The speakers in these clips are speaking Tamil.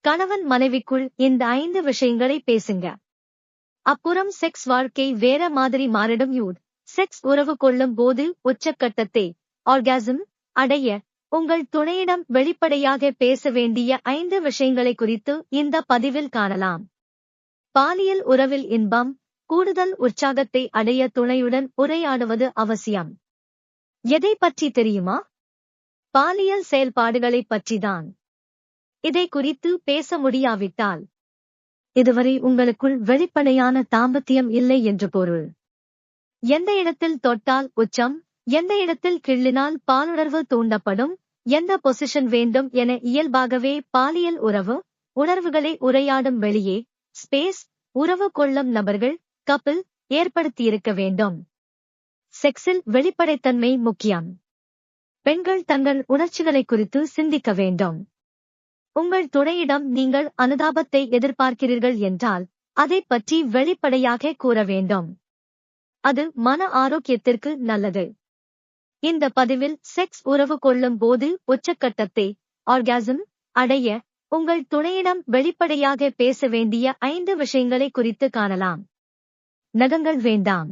கணவன் மனைவிக்குள் இந்த 5 விஷயங்களை பேசுங்க. அப்புறம் செக்ஸ் வாழ்க்கை வேற மாதிரி மாறிடும். செக்ஸ் உறவு கொள்ளும் போது உச்சக்கட்டத்தை ஆர்காசம் அடைய உங்கள் துணையிடம் வெளிப்படையாக பேச வேண்டிய 5 விஷயங்களை குறித்து இந்த பதிவில் காணலாம். பாலியல் உறவில் இன்பம், கூடுதல் உற்சாகத்தை அடைய துணையுடன் உரையாடுவது அவசியம். எதை பற்றி தெரியுமா? பாலியல் செயல்பாடுகளை பற்றிதான். இதை குறித்து பேச முடியாவிட்டால் இதுவரை உங்களுக்குள் வெளிப்படையான தாம்பத்தியம் இல்லை என்று பொருள். எந்த இடத்தில் தொட்டால் உச்சம், எந்த இடத்தில் கிள்ளினால் பாலுணர்வு தூண்டப்படும், எந்த பொசிஷன் வேண்டும் என இயல்பாகவே பாலியல் உறவு உணர்வுகளை உரையாடும் வெளியே ஸ்பேஸ் உறவு கொள்ளும் நபர்கள் கப்பிள் ஏற்படுத்தியிருக்க வேண்டும். செக்ஸில் வெளிப்படைத்தன்மை முக்கியம். பெண்கள் தங்கள் உணர்ச்சிகளை குறித்து சிந்திக்க வேண்டும். உங்கள் துணையிடம் நீங்கள் அனுதாபத்தை எதிர்பார்க்கிறீர்கள் என்றால் அதை பற்றி வெளிப்படையாக கூற வேண்டும். அது மன ஆரோக்கியத்திற்கு நல்லது. இந்த பதிவில் செக்ஸ் உறவு கொள்ளும் போது உச்சக்கட்டத்தை ஆர்காசம் அடைய உங்கள் துணையிடம் வெளிப்படையாக பேச வேண்டிய 5 விஷயங்களை குறித்து காணலாம். நகங்கள் வேண்டாம்.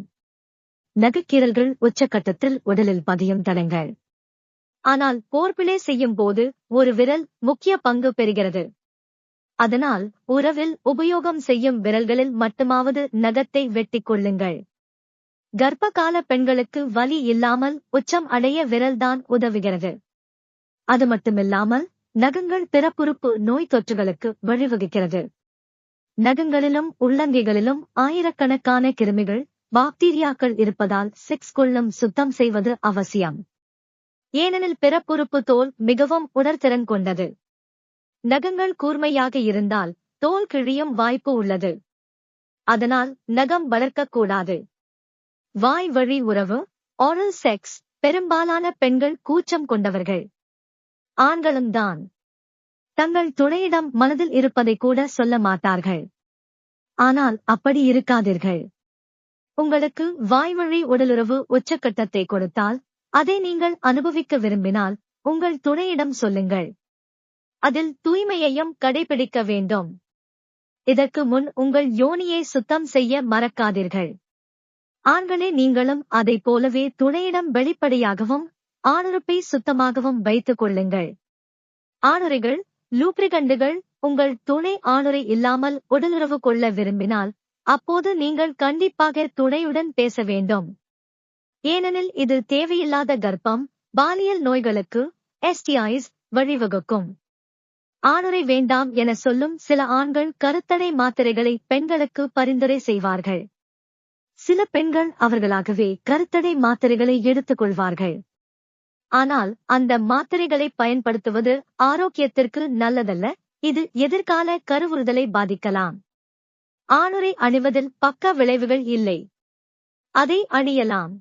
நகைக்கீறல்கள் உச்சக்கட்டத்தில் உடலில் பதியும் தடங்கள். ஆனால் போர்பிளே செய்யும் போது ஒரு விரல் முக்கிய பங்கு பெறுகிறது. அதனால் உறவில் உபயோகம் செய்யும் விரல்களில் மட்டுமாவது நகத்தை வெட்டிக் கொள்ளுங்கள். கர்ப்பகால பெண்களுக்கு வலி இல்லாமல் உச்சம் அடைய விரல்தான் உதவுகிறது. அது மட்டுமில்லாமல் நகங்கள் பிறப்புறுப்பு நோய் தொற்றுகளுக்கு வழிவகுக்கிறது. நகங்களிலும் உள்ளங்கைகளிலும் ஆயிரக்கணக்கான கிருமிகள், பாக்டீரியாக்கள் இருப்பதால் செக்ஸ் கொள்ளும் சுத்தம் செய்வது அவசியம். ஏனெனில் பிறப்புறுப்பு தோல் மிகவும் உணர்திறன் கொண்டது. நகங்கள் கூர்மையாக இருந்தால் தோல் கிழியும் வாய்ப்பு உள்ளது. அதனால் நகம் வளர்க்கக்கூடாது. வாய் வழி உறவு oral செக்ஸ் பெரும்பாலான பெண்கள் கூச்சம் கொண்டவர்கள். ஆண்களும் தான். தங்கள் துணையிடம் மனதில் இருப்பதை கூட சொல்ல மாட்டார்கள். ஆனால் அப்படி இருக்காதீர்கள். உங்களுக்கு வாய்வழி உடலுறவு உச்சக்கட்டத்தை கொடுத்தால் அதை நீங்கள் அனுபவிக்க விரும்பினால் உங்கள் துணையிடம் சொல்லுங்கள். அதில் தூய்மையையும் கடைபிடிக்க வேண்டும். இதற்கு முன் உங்கள் யோனியை சுத்தம் செய்ய மறக்காதீர்கள். ஆண்களே நீங்களும் அதைப் போலவே துணையிடம் வெளிப்படையாகவும் ஆணுறுப்பை சுத்தமாகவும் வைத்துக் கொள்ளுங்கள். ஆணுறைகள் லூப்ரிகண்டுகள் உங்கள் துணை ஆணுறை இல்லாமல் உடலுறவு கொள்ள விரும்பினால் அப்போது நீங்கள் கண்டிப்பாக துணையுடன் பேச வேண்டும். ஏனெனில் இது தேவையில்லாத கர்ப்பம், பாலியல் நோய்களுக்கு STIs வழிவகுக்கும். ஆணுறை வேண்டாம் என சொல்லும் சில ஆண்கள் கருத்தடை மாத்திரைகளை பெண்களுக்கு பரிந்துரை செய்வார்கள். சில பெண்கள் அவர்களாகவே கருத்தடை மாத்திரைகளை எடுத்துக் கொள்வார்கள். ஆனால் அந்த மாத்திரைகளை பயன்படுத்துவது ஆரோக்கியத்திற்கு நல்லதல்ல. இது எதிர்கால கருவுறுதலை பாதிக்கலாம். ஆணுறை அணிவதில் பக்க விளைவுகள் இல்லை. அதை அணியலாம்.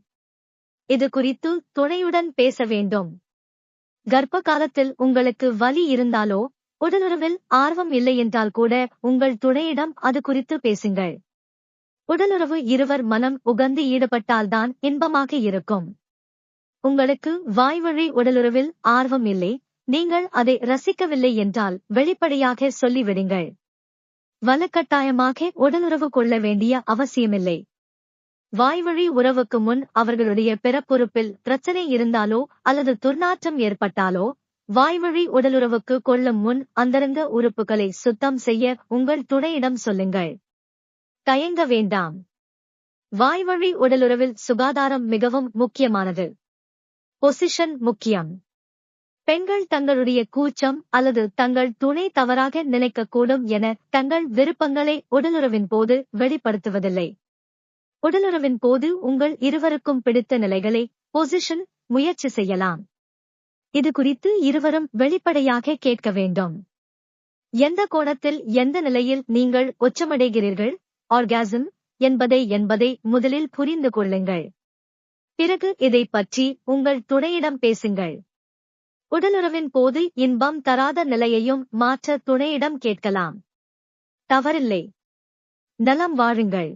இது குறித்து துணையுடன் பேச வேண்டும். கர்ப்ப காலத்தில் உங்களுக்கு வலி இருந்தாலோ உடலுறவில் ஆர்வம் இல்லை என்றால் கூட உங்கள் துணையிடம் அது குறித்து பேசுங்கள். உடலுறவு இருவர் மனம் உகந்து ஈடுபட்டால்தான் இன்பமாக இருக்கும். உங்களுக்கு வாய்வழி உடலுறவில் ஆர்வம் இல்லை, நீங்கள் அதை ரசிக்கவில்லை என்றால் வெளிப்படையாக சொல்லிவிடுங்கள். வலுக்கட்டாயமாக உடலுறவு கொள்ள வேண்டிய அவசியமில்லை. வாய்வழி உறவுக்கு முன் அவர்களுடைய பிறப்புறுப்பில் பிரச்சனை இருந்தாலோ அல்லது துர்நாற்றம் ஏற்பட்டாலோ வாய்வழி உடலுறவுக்கு கொள்ளும் முன் அந்தரங்க உறுப்புகளை சுத்தம் செய்ய உங்கள் துணையிடம் சொல்லுங்கள். தயங்க வேண்டாம். வாய்வழி உடலுறவில் சுகாதாரம் மிகவும் முக்கியமானது. பொசிஷன் முக்கியம். பெண்கள் தங்களுடைய கூச்சம் அல்லது தங்கள் துணை தவறாக நினைக்கக்கூடும் என தங்கள் விருப்பங்களை உடலுறவின் போது வெளிப்படுத்துவதில்லை. உடலுறவின் போது உங்கள் இருவருக்கும் பிடித்த நிலைகளை பொசிஷன் முயற்சி செய்யலாம். இது குறித்து இருவரும் வெளிப்படையாக கேட்க வேண்டும். எந்த கோணத்தில் எந்த நிலையில் நீங்கள் உச்சமடைகிறீர்கள் ஆர்காசம் என்பதை முதலில் புரிந்து கொள்ளுங்கள். பிறகு இதை பற்றி உங்கள் துணையிடம் பேசுங்கள். உடலுறவின் போது இன்பம் தராத நிலையையும் மாற்ற துணையிடம் கேட்கலாம். தவறில்லை. நலம் வாழுங்கள்.